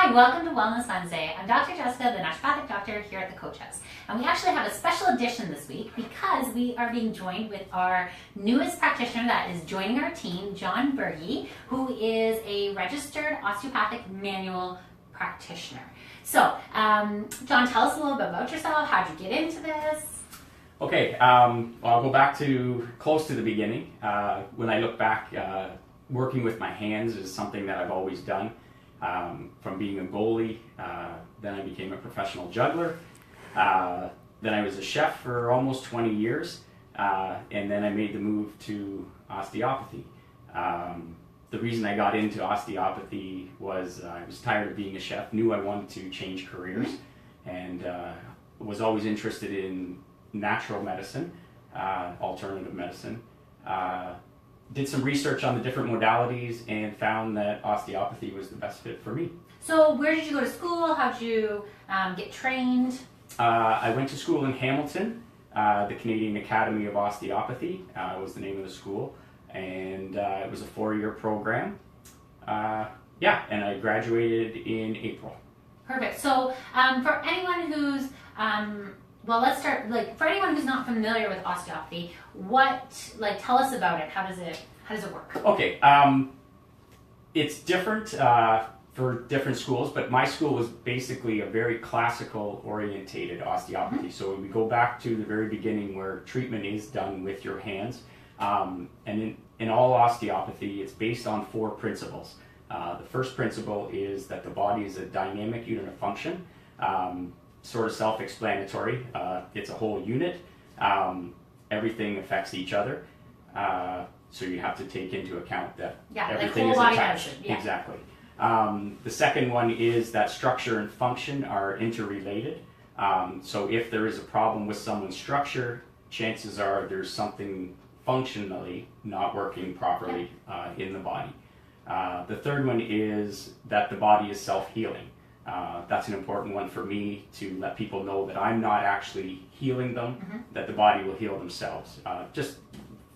Hi, welcome to Wellness Wednesday. I'm Dr. Jessica, the naturopathic doctor here at the Coach House. And we actually have a special edition this week because we are being joined with our newest practitioner that is joining our team, Berge, who is a registered osteopathic manual practitioner. So, John, tell us a little bit about yourself. How'd you get into this? Okay, well, I'll go back to close to the beginning. When I look back, working with my hands is something that I've always done. From being a goalie, then I became a professional juggler, then I was a chef for almost 20 years, and then I made the move to osteopathy. The reason I got into osteopathy was I was tired of being a chef, knew I wanted to change careers, and was always interested in natural medicine, alternative medicine. Did some research on the different modalities and found that osteopathy was the best fit for me. So where did you go to school? How did you get trained? I went to school in Hamilton. The Canadian Academy of Osteopathy was the name of the school, and it was a 4-year program. And I graduated in April. Perfect. So for anyone who's well, let's start, for anyone who's not familiar with osteopathy, tell us about it. How does it work? Okay, it's different for different schools, but my school was basically a very classical orientated osteopathy. Mm-hmm. So we go back to the very beginning where treatment is done with your hands. And in all osteopathy, it's based on 4 principles. The first principle is that the body is a dynamic unit of function. Sort of self-explanatory. It's a whole unit. Everything affects each other. So you have to take into account that everything is attached. Yeah. Exactly. The second one is that structure and function are interrelated. So if there is a problem with someone's structure, chances are there's something functionally not working properly in the body. The third one is that the body is self-healing. That's an important one for me to let people know that I'm not actually healing them, mm-hmm. that the body will heal themselves. Just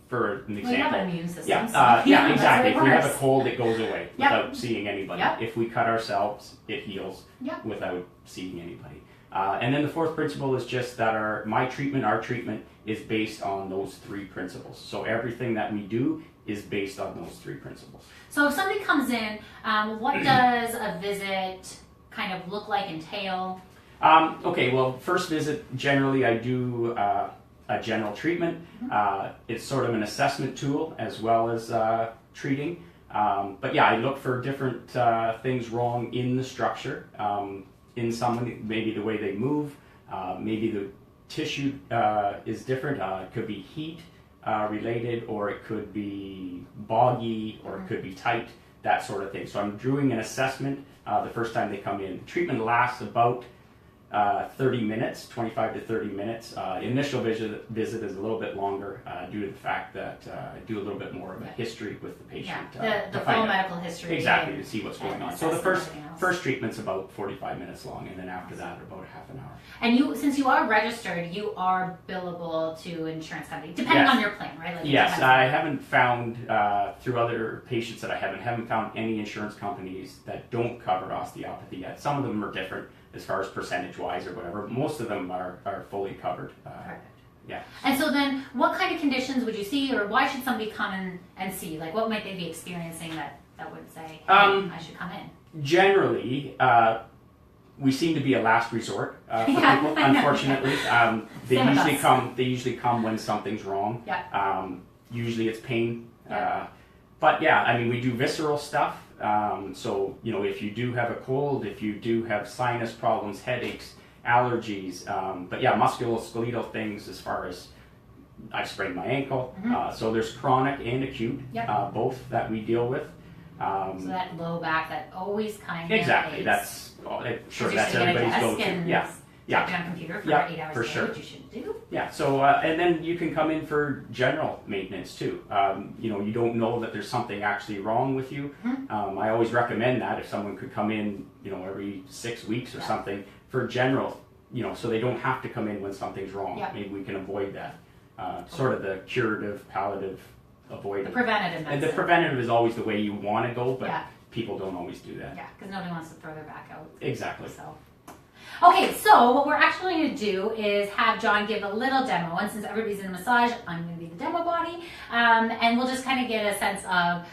for an example. Well, you have an immune system. Yeah, exactly. If we have a cold, it goes away without seeing anybody. Yep. If we cut ourselves, it heals without seeing anybody. And then the fourth principle is just that our treatment is based on those 3 principles. So everything that we do is based on those 3 principles. So if somebody comes in, what does a visit kind of look like, entail? Okay, well, first visit, generally I do a general treatment. Mm-hmm. It's sort of an assessment tool as well as treating. But yeah, I look for different things wrong in the structure. In someone, maybe the way they move, maybe the tissue is different. It could be heat related, or it could be boggy, or it could be tight, that sort of thing. So I'm doing an assessment the first time they come in. Treatment lasts about 30 minutes, 25 to 30 minutes. Initial visit is a little bit longer due to the fact that I do a little bit more of a history with the patient. The full medical history. Exactly, to see what's going on. So the first treatment's about 45 minutes long, and then after that about half an hour. And since you are registered, you are billable to insurance company, depending on your plan, right? Yes, I haven't found, through other patients that I haven't found any insurance companies that don't cover osteopathy yet. Some of them are different as far as percentage-wise or whatever. Most of them are fully covered. Perfect. Yeah. And so then, what kind of conditions would you see, or why should somebody come in and see? What might they be experiencing that would say, hey, I should come in? Generally, we seem to be a last resort for people, unfortunately. They usually come when something's wrong. Yeah. Usually it's pain. Yeah. But yeah, I mean, we do visceral stuff. So, if you do have a cold, if you do have sinus problems, headaches, allergies, but yeah, musculoskeletal things as far as I sprained my ankle. Mm-hmm. So there's chronic and acute, both that we deal with. So that low back that always kind of exactly. Aches. That's everybody's go-to. Yeah. On a computer for 8 hours a day, sure. which you should do. Yeah, so, and then you can come in for general maintenance too. You don't know that there's something actually wrong with you. Mm-hmm. I always recommend that if someone could come in, every 6 weeks or something for general, so they don't have to come in when something's wrong. Yeah. Maybe we can avoid that. Sort of the curative, palliative, avoidance. The preventative medicine. And the preventative is always the way you want to go, but people don't always do that. Yeah, because nobody wants to throw their back out. Exactly. So. Okay, so what we're actually going to do is have John give a little demo, and since everybody's in a massage, I'm going to be the demo body, and we'll just kind of get a sense of,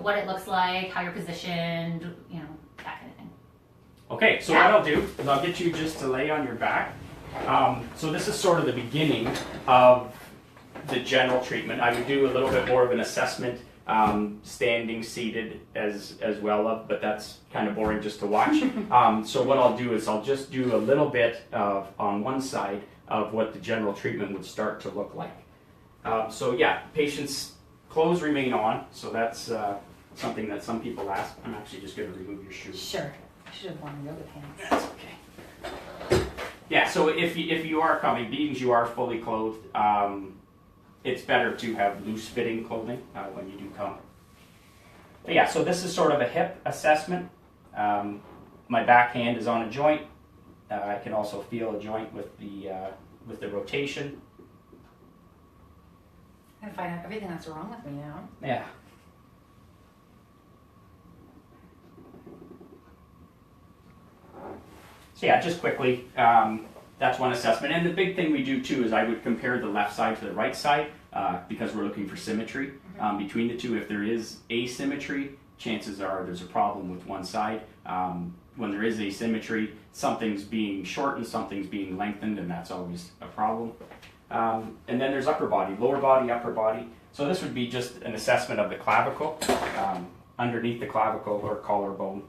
what it looks like, how you're positioned, that kind of thing. Okay, so what I'll do is I'll get you just to lay on your back. So this is sort of the beginning of the general treatment. I would do a little bit more of an assessment, standing, seated as well, but that's kind of boring just to watch. So what I'll do is I'll just do a little bit of, on one side, of what the general treatment would start to look like. So yeah, patient's clothes remain on, so that's something that some people ask. I'm actually just going to remove your shoes. Sure. I should have worn yoga pants. That's okay. Yeah, so if you are coming, being you are fully clothed, it's better to have loose fitting clothing when you do come. But yeah, so this is sort of a hip assessment. My back hand is on a joint. I can also feel a joint with the rotation. I can find out everything that's wrong with me now. Yeah. So yeah, just quickly, that's one assessment. And the big thing we do too is I would compare the left side to the right side because we're looking for symmetry between the two. If there is asymmetry, chances are there's a problem with one side. When there is asymmetry, something's being shortened, something's being lengthened, and that's always a problem. And then there's upper body, lower body, upper body. So this would be just an assessment of the clavicle, underneath the clavicle or collarbone.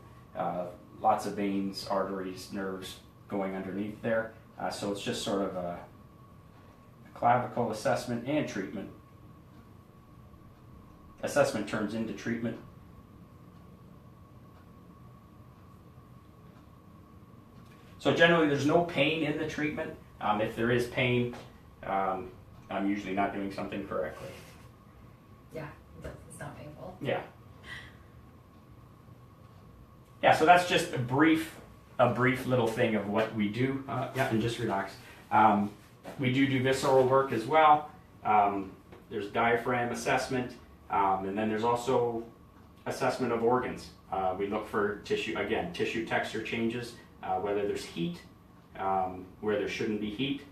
Lots of veins, arteries, nerves going underneath there. So it's just sort of a clavicle assessment and treatment. Assessment turns into treatment. So generally there's no pain in the treatment. If there is pain, I'm usually not doing something correctly. Yeah, it's not painful. Yeah. Yeah, so that's just a brief little thing of what we do. Yeah, and just relax. We do visceral work as well. There's diaphragm assessment, and then there's also assessment of organs. We look for tissue texture changes, whether there's heat, where there shouldn't be heat,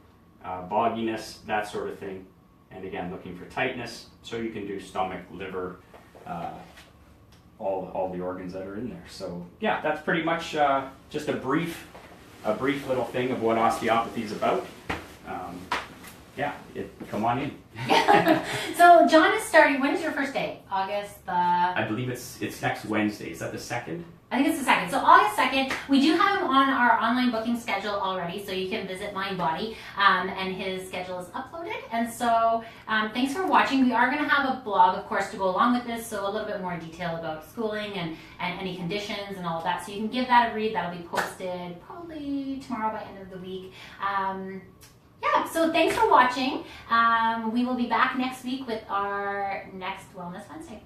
bogginess, that sort of thing. And again, looking for tightness, so you can do stomach, liver, all the organs that are in there. So yeah, that's pretty much just a brief little thing of what osteopathy is about. Come on in. So John is starting, when is your first day? August the... I believe it's next Wednesday. Is that the 2nd? I think it's the 2nd. So August 2nd, we do have him on our online booking schedule already, so you can visit MindBody, and his schedule is uploaded. And so thanks for watching. We are going to have a blog, of course, to go along with this, so a little bit more detail about schooling and any conditions and all of that. So you can give that a read. That'll be posted probably tomorrow by end of the week. Yeah, so thanks for watching. We will be back next week with our next Wellness Wednesday.